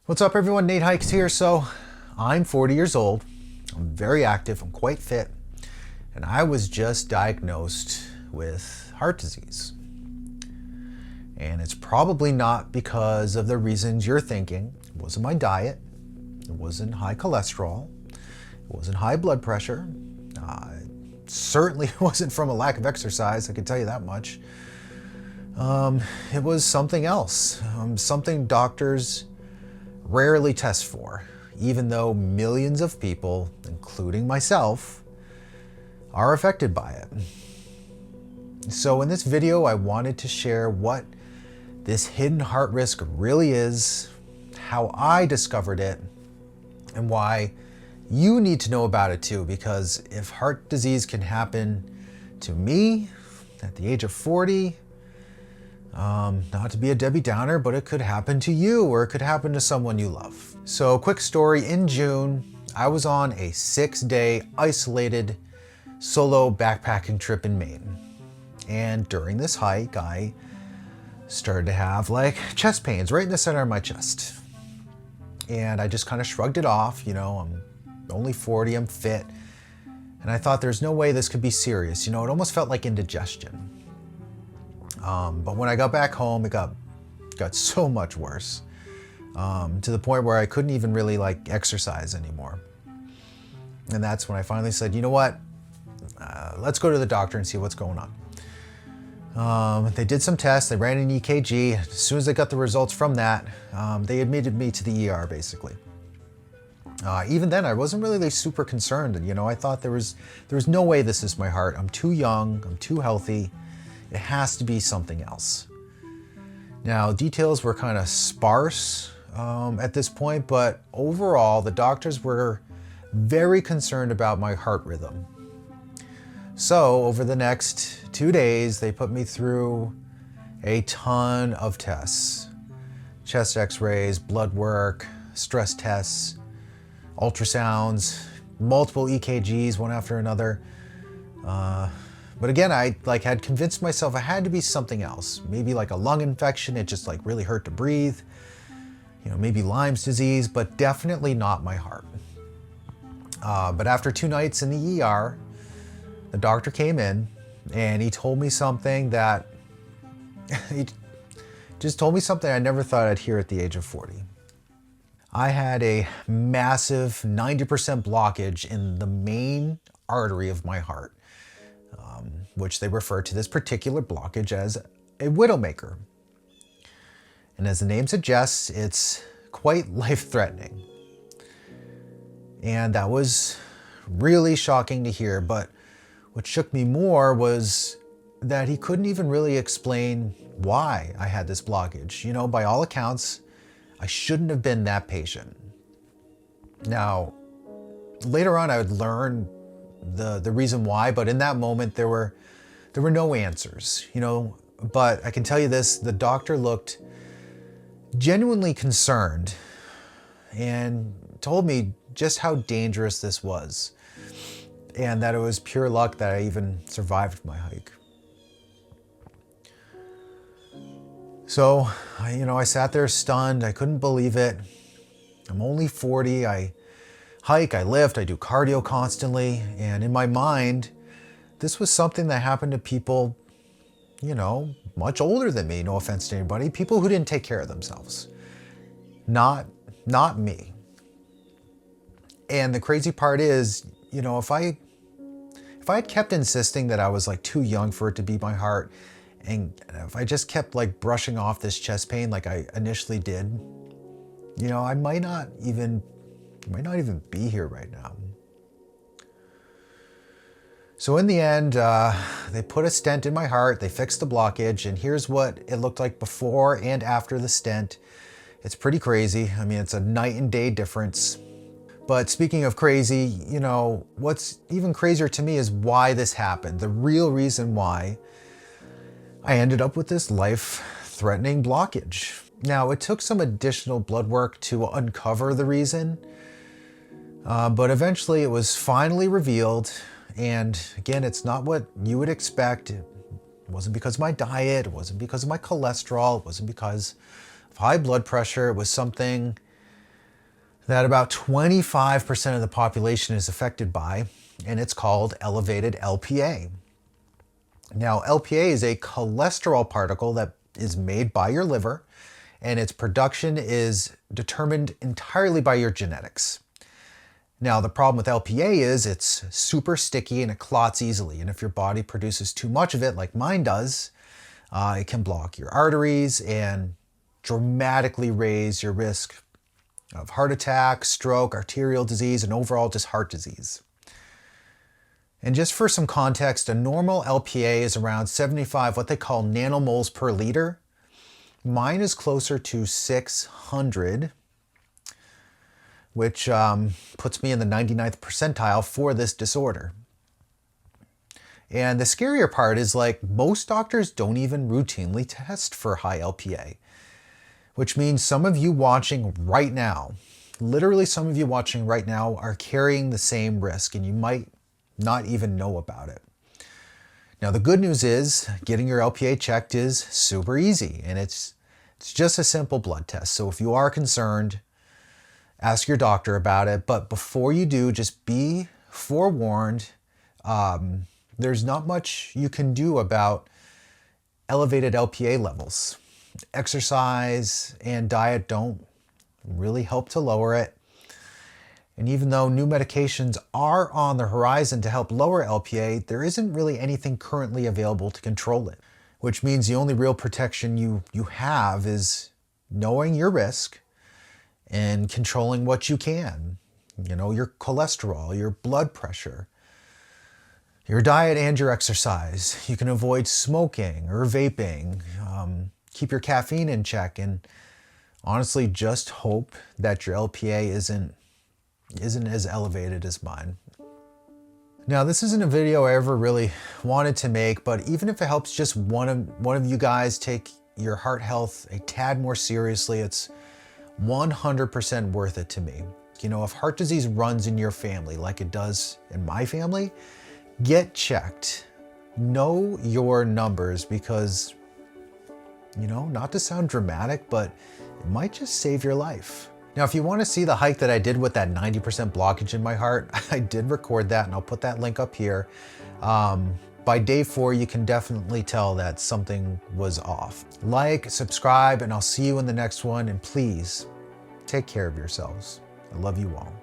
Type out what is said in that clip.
What's up everyone, 𝐒𝐔𝐁𝐒𝐂𝐑𝐈𝐏𝐍 here. So I'm 40 years old, I'm very active, I'm quite fit, and I was just diagnosed with heart disease. And it's probably not because of the reasons you're thinking. It wasn't my diet, it wasn't high cholesterol, it wasn't high blood pressure, it certainly wasn't from a lack of exercise, I can tell you that much. It was something else, something doctors rarely test for, even though millions of people, including myself, are affected by it. So in this video, I wanted to share what this hidden heart risk really is, how I discovered it, and why you need to know about it too, because if heart disease can happen to me at the age of 40, not to be a Debbie Downer, but it could happen to you or it could happen to someone you love. So quick story, in June, I was on a 6-day isolated solo backpacking trip in Maine. And during this hike, I started to have like chest pains right in the center of my chest. And I just kind of shrugged it off, you know, I'm only 40, I'm fit. And I thought there's no way this could be serious. You know, it almost felt like indigestion. But when I got back home, it got so much worse, to the point where I couldn't even really like exercise anymore. And that's when I finally said, you know what, let's go to the doctor and see what's going on. They did some tests, they ran an EKG. As soon as they got the results from that, they admitted me to the ER basically. Even then, I wasn't really super concerned. You know, I thought there was no way this is my heart. I'm too young, I'm too healthy. It has to be something else. Now, details were kind of sparse at this point, but overall, the doctors were very concerned about my heart rhythm. So over the next 2 days, they put me through a ton of tests. Chest x-rays, blood work, stress tests, ultrasounds, multiple EKGs, one after another. But again, I had convinced myself I had to be something else. Maybe like a lung infection, it just really hurt to breathe. You know, maybe Lyme's disease, but definitely not my heart. But after 2 nights in the ER, the doctor came in and he told me something that, he just told me something I never thought I'd hear at the age of 40. I had a massive 90% blockage in the main artery of my heart. Which they refer to this particular blockage as a widowmaker. And as the name suggests, it's quite life-threatening. And that was really shocking to hear, but what shook me more was that he couldn't even really explain why I had this blockage. You know, by all accounts, I shouldn't have been that patient. Now, later on I would learn the reason why, but in that moment there were no answers, you know. But I can tell you this, the doctor looked genuinely concerned and told me just how dangerous this was and that it was pure luck that I even survived my hike. So, I sat there stunned, I couldn't believe it. I'm only 40, I hike, I lift, I do cardio constantly, and in my mind, this was something that happened to people, you know, much older than me, no offense to anybody, people who didn't take care of themselves. Not me. And the crazy part is, you know, if I had kept insisting that I was too young for it to be my heart, and if I just kept brushing off this chest pain like I initially did, you know, I might not even be here right now. So in the end, they put a stent in my heart, they fixed the blockage, and here's what it looked like before and after the stent. It's pretty crazy. I mean, it's a night and day difference. But speaking of crazy, you know, what's even crazier to me is why this happened. The real reason why I ended up with this life-threatening blockage. Now, it took some additional blood work to uncover the reason, but eventually it was finally revealed. And again, it's not what you would expect. It wasn't because of my diet, it wasn't because of my cholesterol, it wasn't because of high blood pressure. It was something that about 25% of the population is affected by, and it's called elevated LPA. Now, LPA is a cholesterol particle that is made by your liver, and its production is determined entirely by your genetics. Now, the problem with LPA is it's super sticky and it clots easily, and if your body produces too much of it, like mine does, it can block your arteries and dramatically raise your risk of heart attack, stroke, arterial disease, and overall just heart disease. And just for some context, a normal LPA is around 75, what they call nanomoles per liter. Mine is closer to 600, which puts me in the 99th percentile for this disorder. And the scarier part is, like, most doctors don't even routinely test for high LPA, which means some of you watching right now, literally some of you watching right now, are carrying the same risk, and you might not even know about it. Now, the good news is getting your LPA checked is super easy, and it's just a simple blood test. So if you are concerned, ask your doctor about it. But before you do, just be forewarned. There's not much you can do about elevated LPA levels. Exercise and diet don't really help to lower it. And even though new medications are on the horizon to help lower LPA, there isn't really anything currently available to control it, which means the only real protection you have is knowing your risk and controlling what you can. You know, your cholesterol, your blood pressure, your diet and your exercise. You can avoid smoking or vaping, keep your caffeine in check, and honestly just hope that your LPA isn't as elevated as mine. Now, this isn't a video I ever really wanted to make, but even if it helps just one of you guys take your heart health a tad more seriously, it's 100% worth it to me. You know, if heart disease runs in your family like it does in my family, get checked. Know your numbers, because, you know, not to sound dramatic, but it might just save your life. Now, if you want to see the hike that I did with that 90% blockage in my heart, I did record that, and I'll put that link up here. By day 4, you can definitely tell that something was off. Like, subscribe, and I'll see you in the next one. And please, take care of yourselves. I love you all.